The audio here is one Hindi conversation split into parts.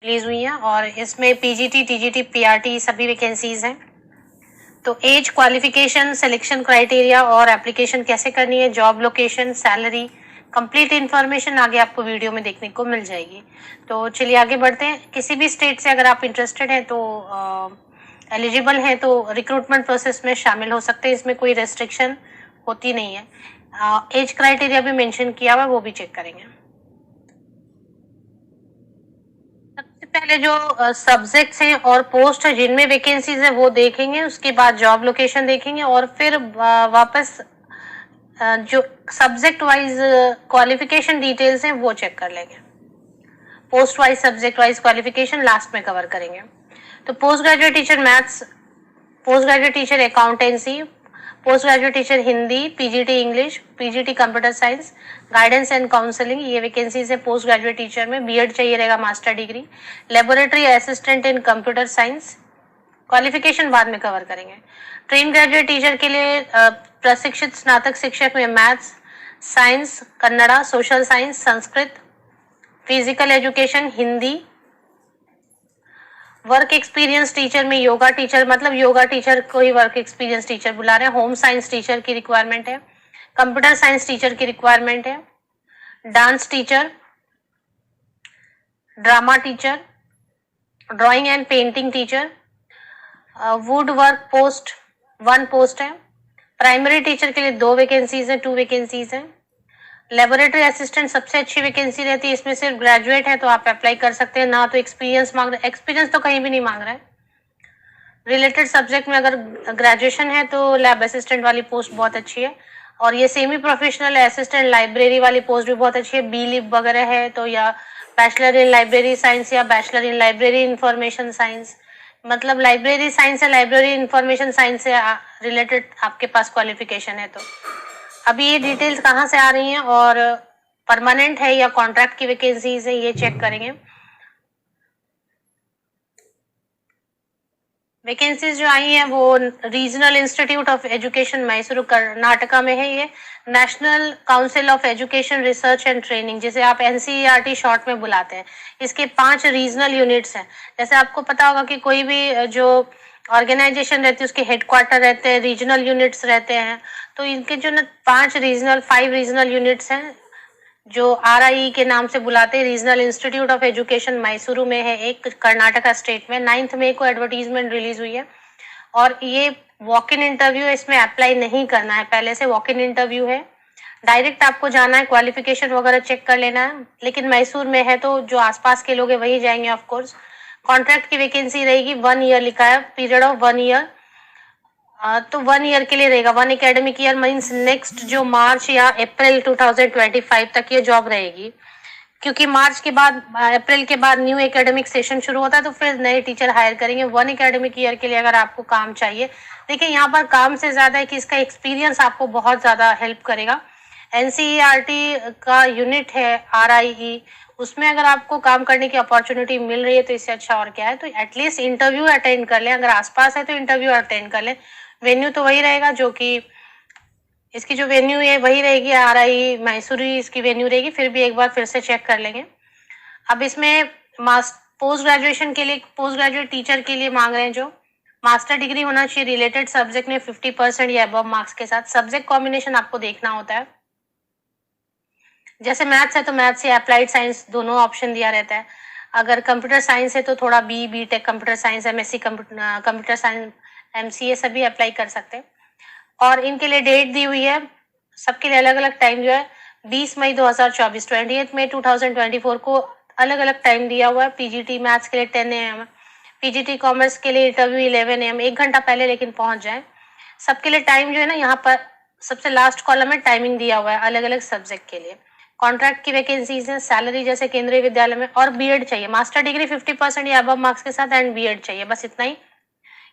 रिलीज हुई हैं और इसमें पीजीटी, टीजीटी, पीआरटी सभी वैकेंसीज हैं। तो एज, क्वालिफिकेशन, सिलेक्शन क्राइटेरिया और एप्लीकेशन कैसे करनी है, job location, salary, complete information आगे आपको वीडियो में देखने को मिल जाएगी। तो चलिए आगे बढ़ते हैं। किसी भी स्टेट से अगर आप इंटरेस्टेड हैं तो एलिजिबल हैं तो रिक्रूटमेंट प्रोसेस में शामिल हो सकते हैं, इसमें कोई रेस्ट्रिक्शन होती नहीं है। एज क्राइटेरिया भी मेंशन किया हुआ है, वो भी चेक करेंगे। सबसे पहले जो सब्जेक्ट्स हैं और पोस्ट है जिनमें वैकेंसीज है वो देखेंगे, उसके बाद जॉब लोकेशन देखेंगे और फिर वापस जो सब्जेक्ट वाइज क्वालिफिकेशन डिटेल्स हैं वो चेक कर लेंगे। Post wise, subject wise qualification last में कवर करेंगे। तो post graduate teacher maths, post graduate teacher accountancy, post graduate teacher Hindi, PGT English, PGT computer science, guidance and counselling, ये वैकेंसीज है पोस्ट ग्रेजुएट टीचर में। बीएड चाहिए रहेगा, master degree, laboratory assistant in computer science, qualification बाद में कवर करेंगे। ट्रेन ग्रेजुएट टीचर के लिए प्रशिक्षित स्नातक शिक्षक में maths, science, Kannada, social science, Sanskrit, physical education, Hindi. Work experience teacher में योगा टीचर, मतलब योगा टीचर को ही वर्क एक्सपीरियंस टीचर बुला रहे हैं। होम साइंस टीचर की रिक्वायरमेंट है, कंप्यूटर साइंस टीचर की रिक्वायरमेंट है, dance teacher, drama teacher, drawing and painting teacher, would work post 1 post है। प्राइमरी टीचर के लिए 2 वैकेंसीज है, 2 वैकेंसीज है। लेबोरेटरी असिस्टेंट सबसे अच्छी वैकेंसी रहती है, इसमें सिर्फ ग्रेजुएट है तो आप अप्लाई कर सकते हैं, ना तो एक्सपीरियंस मांग रहे, एक्सपीरियंस तो कहीं भी नहीं मांग रहा है। रिलेटेड सब्जेक्ट में अगर ग्रेजुएशन है तो लैब असिस्टेंट वाली पोस्ट बहुत अच्छी है, और ये सेमी प्रोफेशनल असिस्टेंट लाइब्रेरी वाली पोस्ट भी बहुत अच्छी है। बी लिब वगैरह है तो, या बैचलर इन लाइब्रेरी साइंस या bachelor in library information science, मतलब लाइब्रेरी साइंस या लाइब्रेरी इंफॉर्मेशन साइंस से रिलेटेड आपके पास क्वालिफिकेशन है। तो अभी ये डिटेल्स कहाँ से आ रही हैं और परमानेंट है या कॉन्ट्रैक्ट की वैकेंसीज है, ये चेक करेंगे। वैकेंसीज जो आई हैं वो regional institute of education Mysore Karnataka में है। ये national council of education research and training, जिसे आप एनसीईआरटी शॉर्ट में बुलाते हैं, इसके 5 रीजनल यूनिट्स हैं। जैसे आपको पता होगा कि कोई भी जो ऑर्गेनाइजेशन रहती है उसके हेडक्वार्टर रहते हैं, रीजनल यूनिट्स रहते हैं। तो इनके जो 5 रीजनल यूनिट्स हैं जो आरआई के नाम से बुलाते हैं। Regional institute of education Mysuru में है एक, कर्नाटका स्टेट में। 9 मई को एडवर्टीजमेंट रिलीज हुई है और ये वॉक इन इंटरव्यू है, इसमें अप्लाई नहीं करना है, पहले से वॉक इन इंटरव्यू है। डायरेक्ट आपको जाना है, क्वालिफिकेशन वगैरह चेक कर लेना है, लेकिन मैसूर में है तो जो आसपास के लोग हैं वही जाएंगे ऑफ कोर्स। कॉन्ट्रैक्ट की वैकेंसी रहेगी, 1 ईयर लिखा है, पीरियड ऑफ 1 ईयर। तो 1 ईयर के लिए रहेगा, 1 एकेडमिक ईयर मीन्स नेक्स्ट जो मार्च या अप्रैल 2025 तक ये जॉब रहेगी, क्योंकि मार्च के बाद, अप्रैल के बाद न्यू एकेडमिक सेशन शुरू होता है तो फिर नए टीचर हायर करेंगे। 1 एकेडमिक ईयर के लिए अगर आपको काम चाहिए, देखिए यहाँ पर काम से ज्यादा है कि इसका एक्सपीरियंस आपको बहुत ज्यादा हेल्प करेगा। एनसीईआरटी का यूनिट है आरआईई, उसमें अगर आपको काम करने की अपॉर्चुनिटी मिल रही है तो इससे अच्छा और क्या है। तो एटलीस्ट इंटरव्यू अटेंड कर लें, अगर आसपास है तो इंटरव्यू अटेंड कर लें। वेन्यू तो वही रहेगा, जो कि इसकी जो वेन्यू है वही रहेगी, आरआई मैसूरी इसकी वेन्यू रहेगी, फिर भी एक बार फिर से चेक कर लेंगे। अब इसमें पोस्ट ग्रेजुएशन के लिए, पोस्ट ग्रेजुएट टीचर के लिए मांग रहे हैं जो मास्टर डिग्री होना चाहिए रिलेटेड सब्जेक्ट में 50% या अबव मार्क्स के साथ। सब्जेक्ट कॉम्बिनेशन आपको देखना होता है, जैसे मैथ्स है तो मैथ्स या अप्लाइड साइंस दोनों ऑप्शन दिया रहता है। अगर कंप्यूटर साइंस है तो थोड़ा B tech computer science, MSc computer science, MCA सभी अप्लाई कर सकते हैं। और इनके लिए डेट दी हुई है, सबके लिए अलग अलग टाइम जो है 20 मई 2024, 28 मई 2024 को अलग अलग टाइम दिया हुआ है। पीजीटी मैथ्स के लिए 10 AM, पीजीटी कॉमर्स के लिए इंटरव्यू 11 AM, 1 घंटा पहले लेकिन पहुंच जाए। सबके लिए टाइम जो है ना, यहाँ पर सबसे लास्ट कॉलम में टाइमिंग दिया हुआ है अलग अलग सब्जेक्ट के लिए। कॉन्ट्रैक्ट की वैकेंसीज है, सैलरी जैसे केंद्रीय विद्यालय में, और बीएड चाहिए, मास्टर डिग्री 50% या अबव मार्क्स के साथ एंड बीएड चाहिए, बस इतना ही।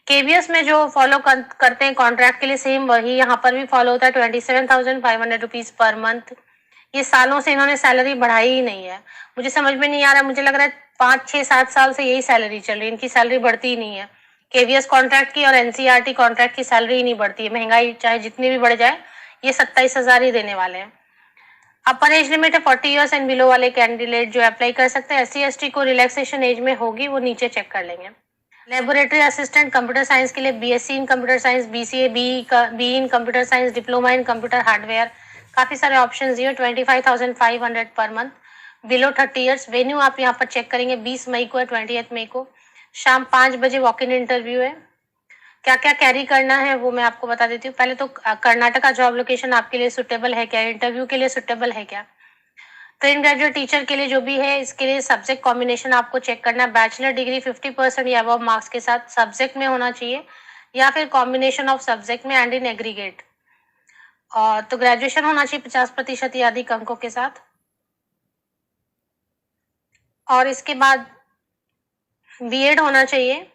केवीएस में जो फॉलो करते हैं कॉन्ट्रैक्ट के लिए सेम वही यहाँ पर भी फॉलो होता है, 27,500 रुपीज पर मंथ। ये सालों से इन्होंने सैलरी बढ़ाई ही नहीं है, मुझे समझ में नहीं आ रहा, मुझे लग रहा है 5, 6, 7 साल से यही सैलरी चल रही है, इनकी सैलरी बढ़ती ही नहीं है। केवीएस कॉन्ट्रैक्ट की और एनसीईआरटी कॉन्ट्रैक्ट की सैलरी ही नहीं बढ़ती है, महंगाई चाहे जितनी भी बढ़ जाए, ये 27,000 ही देने वाले हैं। अपर एज लिमिट है 40 ईयर्स एंड बिलो वाले कैंडिडेट जो अप्लाई कर सकते हैं। SC/ST को रिलैक्सेशन एज में होगी, वो नीचे चेक कर लेंगे। लेबोरेटरी असिस्टेंट कंप्यूटर साइंस के लिए BSc in computer science, BCA, be in computer science, diploma in computer hardware, काफी सारे ऑप्शन दिए। 25,500 per month, below 30 years. Venue आप यहाँ पर चेक करेंगे, 20 मई को है, 20 मई को शाम 5 बजे वॉक इन इंटरव्यू है। क्या क्या कैरी करना है वो मैं आपको बता देती हूँ। पहले तो कर्नाटका जॉब लोकेशन आपके लिए सुटेबल है क्या, इंटरव्यू के लिए सुटेबल है क्या। ट्रेन ग्रेजुएट टीचर के लिए जो भी है, इसके लिए सब्जेक्ट कॉम्बिनेशन आपको चेक करना है। बैचलर डिग्री 50% या अबव मार्क्स के साथ सब्जेक्ट में होना चाहिए, या फिर कॉम्बिनेशन ऑफ सब्जेक्ट में एंड इन एग्रीगेट। और तो ग्रेजुएशन होना चाहिए 50% या अधिक अंकों के साथ। और इसके बाद बीएड होना चाहिए।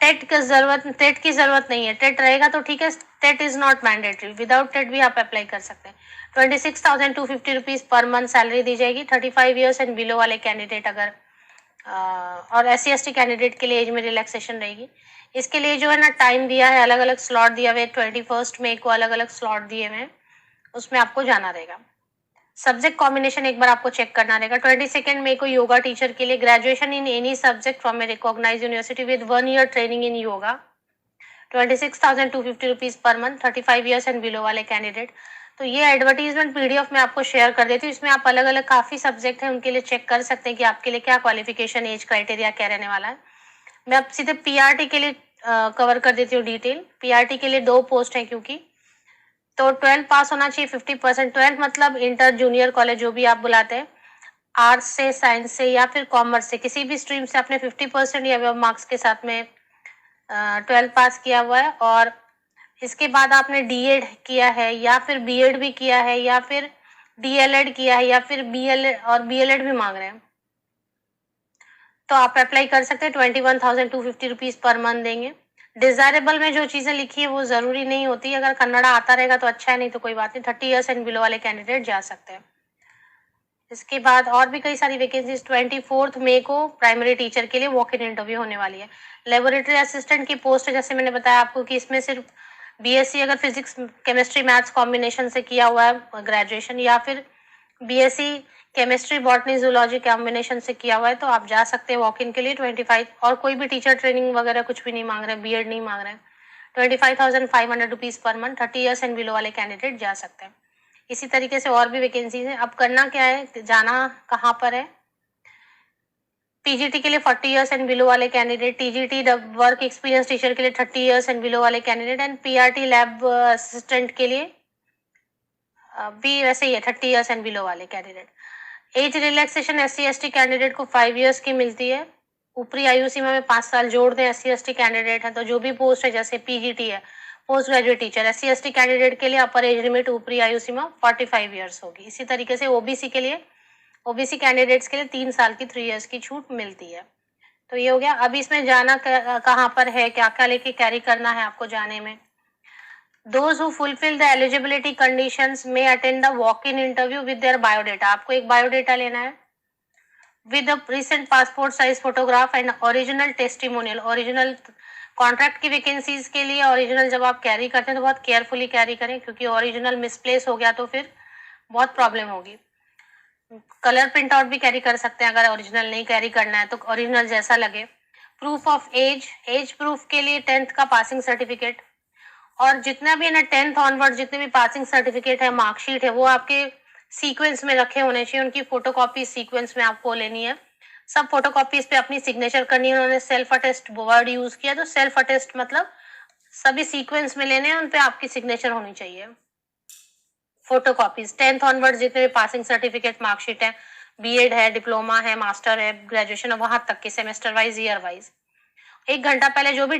टेट की जरूरत नहीं है। टेट रहेगा तो ठीक है, TET is not mandatory, without TET भी आप अप्लाई कर सकते हैं। 26,250 रुपीज पर मंथ सैलरी दी जाएगी। 35 ईयर्स एंड बिलो वाले कैंडिडेट अगर और SC/ST कैंडिडेट के लिए एज में रिलैक्सेशन रहेगी। इसके लिए जो है ना टाइम दिया है, अलग अलग स्लॉट दिया हुआ है। 21 मई को अलग अलग स्लॉट दिए हुए हैं, उसमें आपको जाना रहेगा। सब्जेक्ट कॉम्बिनेशन एक बार आपको चेक करना रहेगा। 22 मई को योगा टीचर के लिए graduation in any subject from a recognised university with 1 year training in yoga. 26,250 rupees पर मंथ, 35 ईयर्स एंड बिलो वाले कैंडिडेट। तो ये एडवर्टीजमेंट PDF में आपको शेयर कर देती हूँ। इसमें आप अलग अलग काफी सब्जेक्ट है, उनके लिए चेक कर सकते हैं कि आपके लिए क्या क्वालिफिकेशन, एज क्राइटेरिया क्या रहने वाला है। मैं अब सीधे PRT के लिए कवर कर देती हूँ डिटेल। PRT के लिए 2 पोस्ट है, क्योंकि तो 12 पास होना चाहिए 50%। 12 मतलब इंटर जूनियर कॉलेज जो भी आप बुलाते हैं, आर्ट्स से, साइंस से या फिर कॉमर्स से, किसी भी स्ट्रीम से आपने 50% या अबव मार्क्स के साथ में 12 पास किया हुआ है। और इसके बाद आपने DED किया है, या फिर BEd भी किया है, या फिर DLEd किया है, या फिर BLEd भी मांग रहे हैं, तो आप अप्लाई कर सकते हैं। 21,250 रुपीज पर मंथ देंगे। डिजायरेबल में जो चीजें लिखी है वो जरूरी नहीं होती। अगर कन्नड़ा आता रहेगा तो अच्छा है, नहीं तो कोई बात नहीं। 30 ईयर्स एंड बिलो वाले कैंडिडेट जा सकते हैं। इसके बाद और भी कई सारी वैकेंसीज 24 मई को प्राइमरी टीचर के लिए वॉक इन इंटरव्यू होने वाली है। लेबोरेटरी असिस्टेंट की पोस्ट है, जैसे मैंने बताया आपको कि इसमें सिर्फ BSc अगर फिजिक्स, केमिस्ट्री, मैथ्स कॉम्बिनेशन से किया हुआ है ग्रेजुएशन, या फिर BSc chemistry, botany, zoology combination से किया हुआ है, तो आप जा सकते हैं वॉक इन के लिए। 25 और कोई भी टीचर ट्रेनिंग वगैरह कुछ भी नहीं मांग रहे, BEd नहीं मांग रहे हैं। 25,500 रुपीज पर मंथ, 30 ईयर्स एंड बिलो वाले कैंडिडेट जा सकते हैं। इसी तरीके से और भी वैकेंसीज है। अब करना क्या है, जाना कहाँ पर है। PGT के लिए 40 ईयर्स एंड बिलो वाले candidate, TGT work experience teacher के लिए 30 ईयर्स एंड बिलो वाले candidate, and PRT lab assistant के लिए भी वैसे ही है, 30 ईयर्स एंड बिलो वाले candidate. Age relaxation SC/ST candidate को 5 ईयर्स की मिलती है। ऊपरी आयु सीमा में 5 साल जोड़ दें। SC/ST कैंडिडेट है तो जो भी पोस्ट है, जैसे PGT है, post graduate teacher, SC/ST candidate के लिए अपर एज लिमिट, ऊपरी आयु सीमा 45 ईयर्स होगी। इसी तरीके से OBC के लिए, OBC कैंडिडेट्स के लिए 3 साल की 3 ईयर्स की छूट मिलती है। तो ये हो गया। अब इसमें जाना कहाँ पर है, क्या क्या लेके कैरी करना है आपको जाने में। Those who fulfill the eligibility conditions may attend the walk-in interview with their biodata। आपको एक बायोडेटा लेना है with a recent passport size photograph and original testimonial। Original contract की वैकेंसीज के लिए ओरिजिनल जब आप कैरी करते हैं तो बहुत केयरफुली कैरी करें, क्योंकि ओरिजिनल मिसप्लेस हो गया तो फिर बहुत प्रॉब्लम होगी। कलर प्रिंट आउट भी कैरी कर सकते हैं अगर ओरिजिनल नहीं कैरी करना है तो, ओरिजिनल जैसा लगे। प्रूफ ऑफ एज प्रूफ के लिए 10th का पासिंग सर्टिफिकेट, और जितना भी है ना 10th ऑनवर्ड जितने भी पासिंग सर्टिफिकेट है, मार्कशीट है, वो आपके सीक्वेंस में रखे होने चाहिए। उनकी फोटोकॉपी सीक्वेंस में आपको लेनी है। सब फोटोकॉपीज पे अपनी सिग्नेचर करनी है। उन्होंने सेल्फ अटेस्ट वर्ड यूज किया, तो सेल्फ अटेस्ट मतलब सभी सीक्वेंस में लेने हैं, उन पे आपकी सिग्नेचर होनी चाहिए। फोटोकॉपीज 10th ऑनवर्ड जितने भी पासिंग सर्टिफिकेट, मार्कशीट है, BEd है, डिप्लोमा है, मास्टर है, ग्रेजुएशन है, वहां तक के सेमेस्टर वाइज, ईयर वाइज। 1 घंटा पहले जो भी